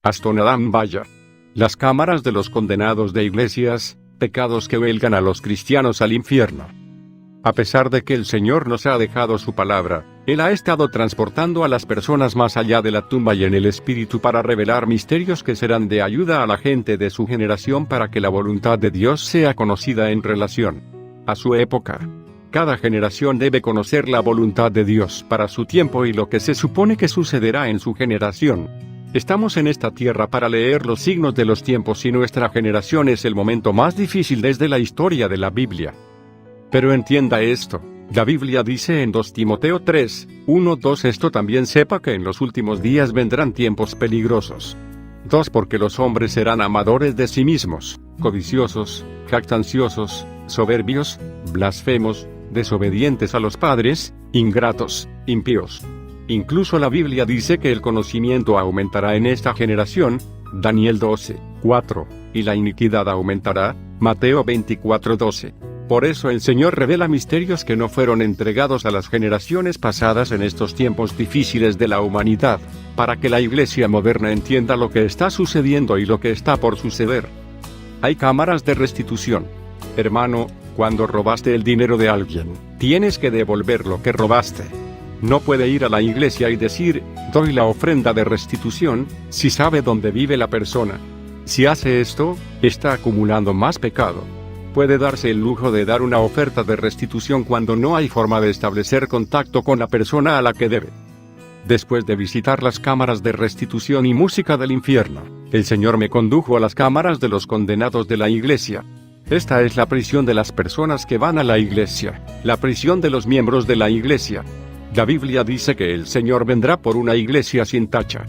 Astonadam vaya. Las cámaras de los condenados de iglesias, pecados que huelgan a los cristianos al infierno. A pesar de que el Señor nos ha dejado su palabra, Él ha estado transportando a las personas más allá de la tumba y en el Espíritu para revelar misterios que serán de ayuda a la gente de su generación para que la voluntad de Dios sea conocida en relación a su época. Cada generación debe conocer la voluntad de Dios para su tiempo y lo que se supone que sucederá en su generación. Estamos en esta tierra para leer los signos de los tiempos y nuestra generación es el momento más difícil desde la historia de la Biblia. Pero entienda esto, la Biblia dice en 2 Timoteo 3, 1-2 esto también sepa que en los últimos días vendrán tiempos peligrosos. 2 Porque los hombres serán amadores de sí mismos, codiciosos, jactanciosos, soberbios, blasfemos, desobedientes a los padres, ingratos, impíos. Incluso la Biblia dice que el conocimiento aumentará en esta generación, Daniel 12, 4, y la iniquidad aumentará, Mateo 24, 12. Por eso el Señor revela misterios que no fueron entregados a las generaciones pasadas en estos tiempos difíciles de la humanidad, para que la iglesia moderna entienda lo que está sucediendo y lo que está por suceder. Hay cámaras de restitución. Hermano, cuando robaste el dinero de alguien, tienes que devolver lo que robaste. No puede ir a la iglesia y decir, doy la ofrenda de restitución, si sabe dónde vive la persona. Si hace esto, está acumulando más pecado. Puede darse el lujo de dar una oferta de restitución cuando no hay forma de establecer contacto con la persona a la que debe. Después de visitar las cámaras de restitución y música del infierno, el Señor me condujo a las cámaras de los condenados de la iglesia. Esta es la prisión de las personas que van a la iglesia, la prisión de los miembros de la iglesia. La Biblia dice que el Señor vendrá por una iglesia sin tacha.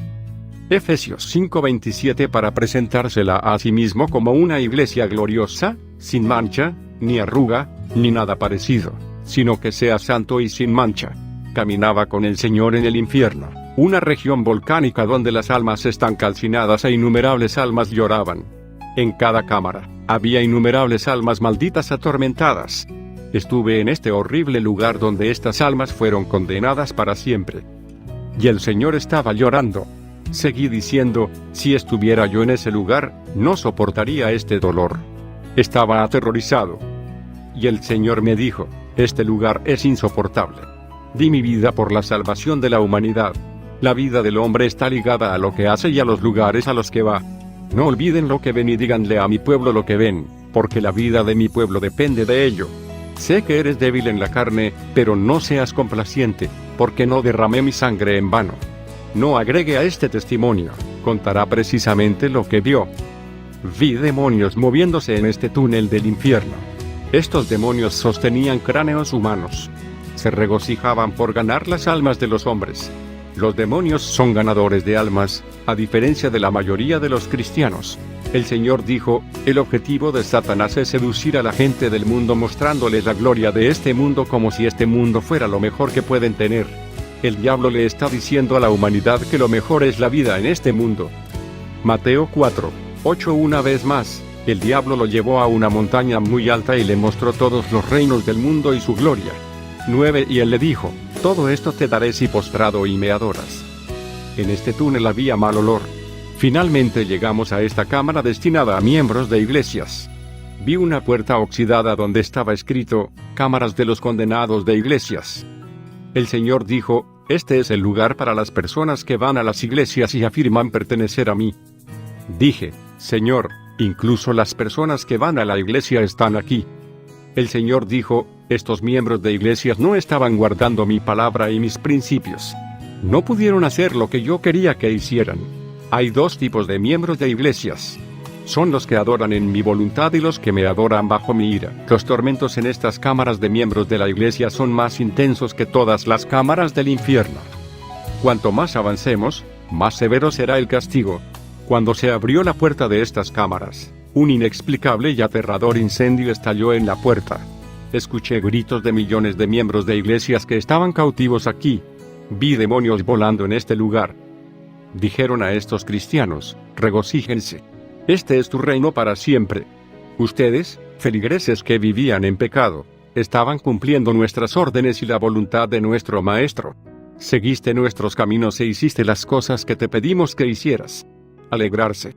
Efesios 5:27 para presentársela a sí mismo como una iglesia gloriosa, sin mancha, ni arruga, ni nada parecido, sino que sea santo y sin mancha. Caminaba con el Señor en el infierno, una región volcánica donde las almas están calcinadas e innumerables almas lloraban. En cada cámara, había innumerables almas malditas atormentadas. Estuve en este horrible lugar donde estas almas fueron condenadas para siempre. Y el Señor estaba llorando. Seguí diciendo, si estuviera yo en ese lugar, no soportaría este dolor. Estaba aterrorizado. Y el Señor me dijo, este lugar es insoportable. Di mi vida por la salvación de la humanidad. La vida del hombre está ligada a lo que hace y a los lugares a los que va. No olviden lo que ven y díganle a mi pueblo lo que ven, porque la vida de mi pueblo depende de ello. Sé que eres débil en la carne, pero no seas complaciente, porque no derramé mi sangre en vano. No agregue a este testimonio, contará precisamente lo que vio. Vi demonios moviéndose en este túnel del infierno. Estos demonios sostenían cráneos humanos. Se regocijaban por ganar las almas de los hombres. Los demonios son ganadores de almas, a diferencia de la mayoría de los cristianos. El Señor dijo, el objetivo de Satanás es seducir a la gente del mundo mostrándoles la gloria de este mundo como si este mundo fuera lo mejor que pueden tener. El diablo le está diciendo a la humanidad que lo mejor es la vida en este mundo. Mateo 4, 8 Una vez más, el diablo lo llevó a una montaña muy alta y le mostró todos los reinos del mundo y su gloria. 9 Y él le dijo, todo esto te daré si postrado y me adoras. En este túnel había mal olor. Finalmente llegamos a esta cámara destinada a miembros de iglesias. Vi una puerta oxidada donde estaba escrito, cámaras de los condenados de iglesias. El Señor dijo, este es el lugar para las personas que van a las iglesias y afirman pertenecer a mí. Dije, Señor, incluso las personas que van a la iglesia están aquí. El Señor dijo, estos miembros de iglesias no estaban guardando mi palabra y mis principios. No pudieron hacer lo que yo quería que hicieran. Hay dos tipos de miembros de iglesias. Son los que adoran en mi voluntad y los que me adoran bajo mi ira. Los tormentos en estas cámaras de miembros de la iglesia son más intensos que todas las cámaras del infierno. Cuanto más avancemos, más severo será el castigo. Cuando se abrió la puerta de estas cámaras, un inexplicable y aterrador incendio estalló en la puerta. Escuché gritos de millones de miembros de iglesias que estaban cautivos aquí. Vi demonios volando en este lugar. Dijeron a estos cristianos, regocíjense. Este es tu reino para siempre. Ustedes, feligreses que vivían en pecado, estaban cumpliendo nuestras órdenes y la voluntad de nuestro Maestro. Seguiste nuestros caminos e hiciste las cosas que te pedimos que hicieras. alegrarse.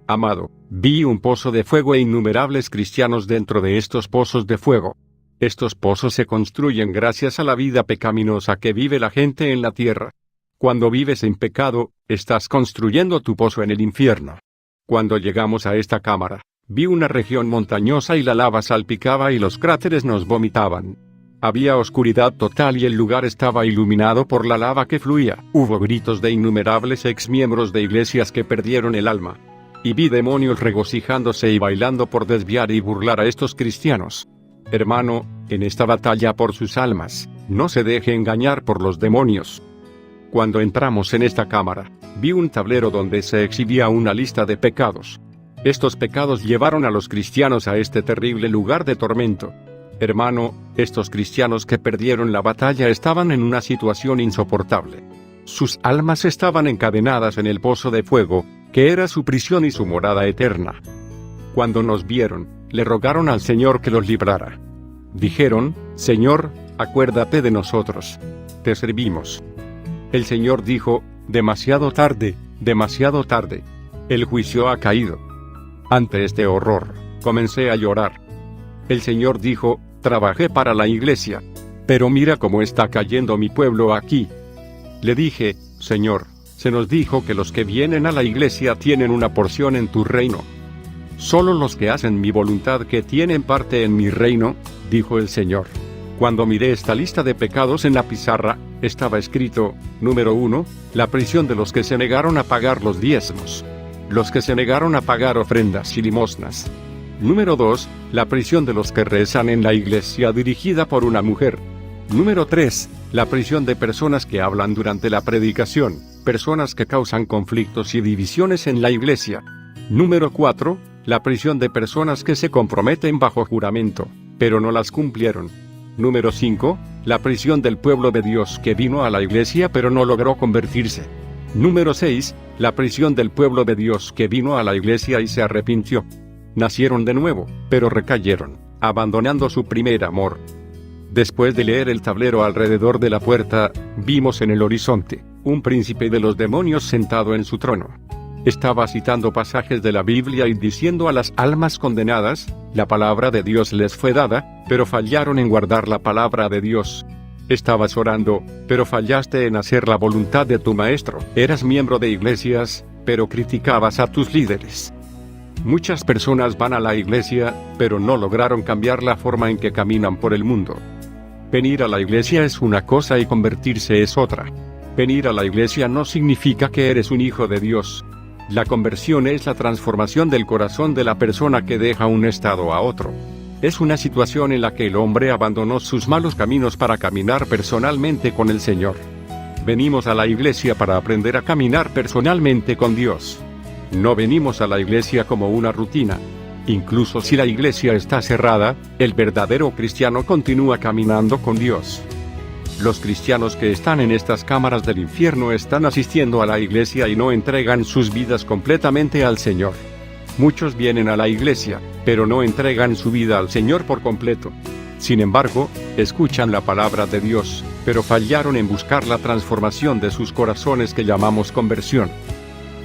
Amado, vi un pozo de fuego e innumerables cristianos dentro de estos pozos de fuego. Estos pozos se construyen gracias a la vida pecaminosa que vive la gente en la tierra. Cuando vives en pecado, estás construyendo tu pozo en el infierno. Cuando llegamos a esta cámara, vi una región montañosa y la lava salpicaba y los cráteres nos vomitaban. Había oscuridad total y el lugar estaba iluminado por la lava que fluía. Hubo gritos de innumerables exmiembros de iglesias que perdieron el alma. Y vi demonios regocijándose y bailando por desviar y burlar a estos cristianos. Hermano, en esta batalla por sus almas, no se deje engañar por los demonios. Cuando entramos en esta cámara, vi un tablero donde se exhibía una lista de pecados. Estos pecados llevaron a los cristianos a este terrible lugar de tormento. Hermano, estos cristianos que perdieron la batalla estaban en una situación insoportable. Sus almas estaban encadenadas en el pozo de fuego, que era su prisión y su morada eterna. Cuando nos vieron, le rogaron al Señor que los librara. Dijeron: Señor, acuérdate de nosotros. Te servimos. El Señor dijo: demasiado tarde, demasiado tarde. El juicio ha caído. Ante este horror, comencé a llorar. El Señor dijo: trabajé para la iglesia, pero mira cómo está cayendo mi pueblo aquí. Le dije: Señor, se nos dijo que los que vienen a la iglesia tienen una porción en tu reino. Solo los que hacen mi voluntad que tienen parte en mi reino, dijo el Señor. Cuando miré esta lista de pecados en la pizarra, estaba escrito: número 1, la prisión de los que se negaron a pagar los diezmos. Los que se negaron a pagar ofrendas y limosnas. Número 2, la prisión de los que rezan en la iglesia dirigida por una mujer. Número 3, la prisión de personas que hablan durante la predicación, personas que causan conflictos y divisiones en la iglesia. Número 4, la prisión de personas que se comprometen bajo juramento, pero no las cumplieron. Número 5, la prisión del pueblo de Dios que vino a la iglesia pero no logró convertirse. Número 6, la prisión del pueblo de Dios que vino a la iglesia y se arrepintió. Nacieron de nuevo, pero recayeron, abandonando su primer amor. Después de leer el tablero alrededor de la puerta, vimos en el horizonte un príncipe de los demonios sentado en su trono. Estaba citando pasajes de la Biblia y diciendo a las almas condenadas: la palabra de Dios les fue dada, pero fallaron en guardar la palabra de Dios. Estabas orando, pero fallaste en hacer la voluntad de tu maestro. Eras miembro de iglesias, pero criticabas a tus líderes. Muchas personas van a la iglesia, pero no lograron cambiar la forma en que caminan por el mundo. Venir a la iglesia es una cosa y convertirse es otra. Venir a la iglesia no significa que eres un hijo de Dios. La conversión es la transformación del corazón de la persona que deja un estado a otro. Es una situación en la que el hombre abandonó sus malos caminos para caminar personalmente con el Señor. Venimos a la iglesia para aprender a caminar personalmente con Dios. No venimos a la iglesia como una rutina. Incluso si la iglesia está cerrada, el verdadero cristiano continúa caminando con Dios. Los cristianos que están en estas cámaras del infierno están asistiendo a la iglesia y no entregan sus vidas completamente al Señor. Muchos vienen a la iglesia, pero no entregan su vida al Señor por completo. Sin embargo, escuchan la palabra de Dios, pero fallaron en buscar la transformación de sus corazones que llamamos conversión.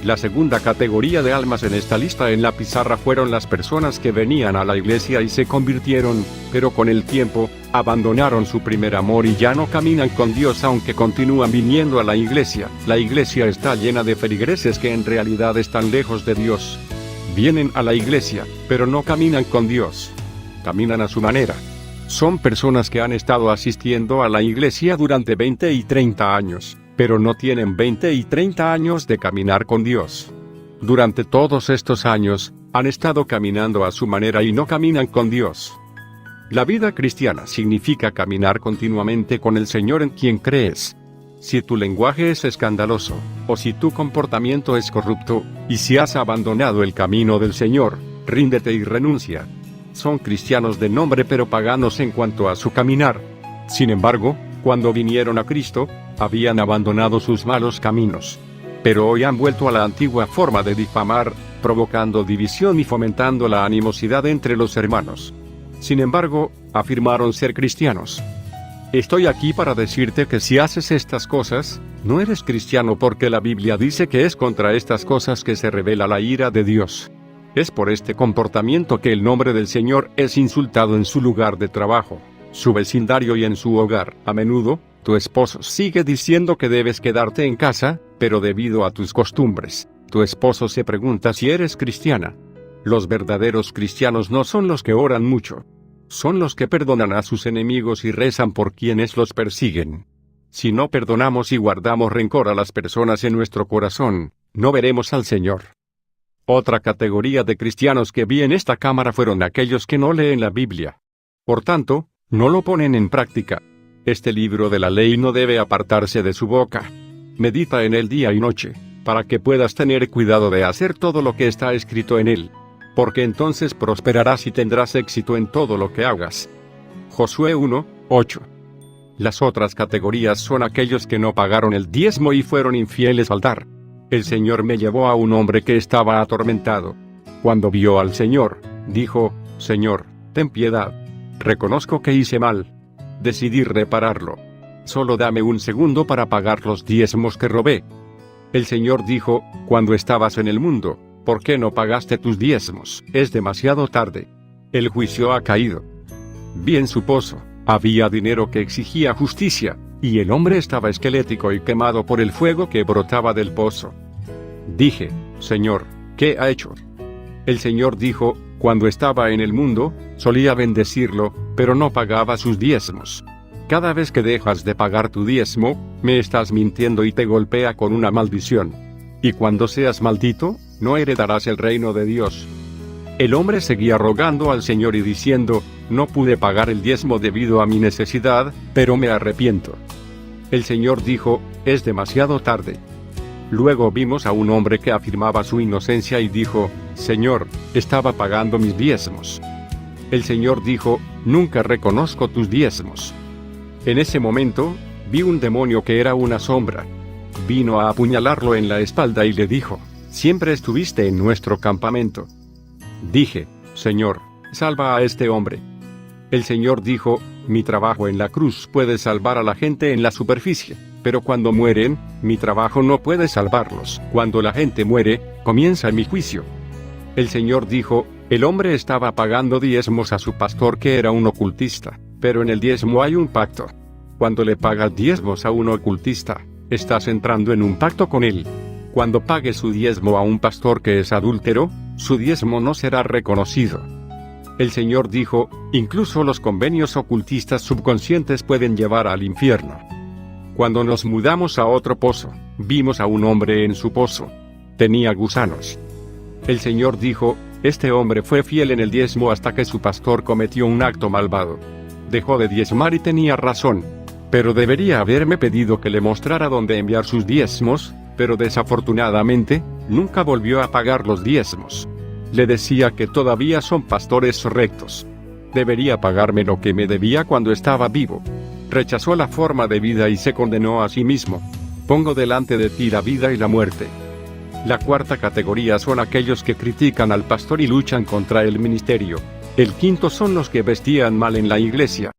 La segunda categoría de almas en esta lista en la pizarra fueron las personas que venían a la iglesia y se convirtieron, pero con el tiempo, abandonaron su primer amor y ya no caminan con Dios aunque continúan viniendo a la iglesia. La iglesia está llena de feligreses que en realidad están lejos de Dios. Vienen a la iglesia, pero no caminan con Dios. Caminan a su manera. Son personas que han estado asistiendo a la iglesia durante 20 y 30 años, pero no tienen 20 y 30 años de caminar con Dios. Durante todos estos años, han estado caminando a su manera y no caminan con Dios. La vida cristiana significa caminar continuamente con el Señor en quien crees. Si tu lenguaje es escandaloso, o si tu comportamiento es corrupto, y si has abandonado el camino del Señor, ríndete y renuncia. Son cristianos de nombre pero paganos en cuanto a su caminar. Sin embargo, cuando vinieron a Cristo, habían abandonado sus malos caminos. Pero hoy han vuelto a la antigua forma de difamar, provocando división y fomentando la animosidad entre los hermanos. Sin embargo, afirmaron ser cristianos. Estoy aquí para decirte que si haces estas cosas, no eres cristiano, porque la Biblia dice que es contra estas cosas que se revela la ira de Dios. Es por este comportamiento que el nombre del Señor es insultado en su lugar de trabajo, su vecindario y en su hogar. A menudo, tu esposo sigue diciendo que debes quedarte en casa, pero debido a tus costumbres, tu esposo se pregunta si eres cristiana. Los verdaderos cristianos no son los que oran mucho. Son los que perdonan a sus enemigos y rezan por quienes los persiguen. Si no perdonamos y guardamos rencor a las personas en nuestro corazón, no veremos al Señor. Otra categoría de cristianos que vi en esta cámara fueron aquellos que no leen la Biblia. Por tanto, no lo ponen en práctica. Este libro de la ley no debe apartarse de su boca. Medita en él día y noche, para que puedas tener cuidado de hacer todo lo que está escrito en él, porque entonces prosperarás y tendrás éxito en todo lo que hagas. Josué 1:8. Las otras categorías son aquellos que no pagaron el diezmo y fueron infieles al dar. El Señor me llevó a un hombre que estaba atormentado. Cuando vio al Señor, dijo: Señor, ten piedad. Reconozco que hice mal. Decidí repararlo. Solo dame un segundo para pagar los diezmos que robé. El Señor dijo: cuando estabas en el mundo, ¿por qué no pagaste tus diezmos? Es demasiado tarde. El juicio ha caído. Vi en su pozo, había dinero que exigía justicia, y el hombre estaba esquelético y quemado por el fuego que brotaba del pozo. Dije: Señor, ¿qué ha hecho? El Señor dijo: cuando estaba en el mundo, solía bendecirlo, pero no pagaba sus diezmos. Cada vez que dejas de pagar tu diezmo, me estás mintiendo y te golpea con una maldición. Y cuando seas maldito, no heredarás el reino de Dios. El hombre seguía rogando al Señor y diciendo: no pude pagar el diezmo debido a mi necesidad, pero me arrepiento. El Señor dijo: es demasiado tarde. Luego vimos a un hombre que afirmaba su inocencia y dijo: Señor, estaba pagando mis diezmos. El Señor dijo: nunca reconozco tus diezmos. En ese momento, vi un demonio que era una sombra. Vino a apuñalarlo en la espalda y le dijo: siempre estuviste en nuestro campamento. Dije: Señor, salva a este hombre. El Señor dijo: mi trabajo en la cruz puede salvar a la gente en la superficie, pero cuando mueren, mi trabajo no puede salvarlos. Cuando la gente muere, comienza mi juicio. El Señor dijo: el hombre estaba pagando diezmos a su pastor que era un ocultista, pero en el diezmo hay un pacto. Cuando le pagas diezmos a un ocultista, estás entrando en un pacto con él. Cuando pague su diezmo a un pastor que es adúltero, su diezmo no será reconocido. El Señor dijo: incluso los convenios ocultistas subconscientes pueden llevar al infierno. Cuando nos mudamos a otro pozo, vimos a un hombre en su pozo. Tenía gusanos. El Señor dijo: este hombre fue fiel en el diezmo hasta que su pastor cometió un acto malvado. Dejó de diezmar y tenía razón. Pero debería haberme pedido que le mostrara dónde enviar sus diezmos, pero desafortunadamente, nunca volvió a pagar los diezmos. Le decía que todavía son pastores rectos. Debería pagarme lo que me debía cuando estaba vivo. Rechazó la forma de vida y se condenó a sí mismo. Pongo delante de ti la vida y la muerte. La cuarta categoría son aquellos que critican al pastor y luchan contra el ministerio. El quinto son los que vestían mal en la iglesia.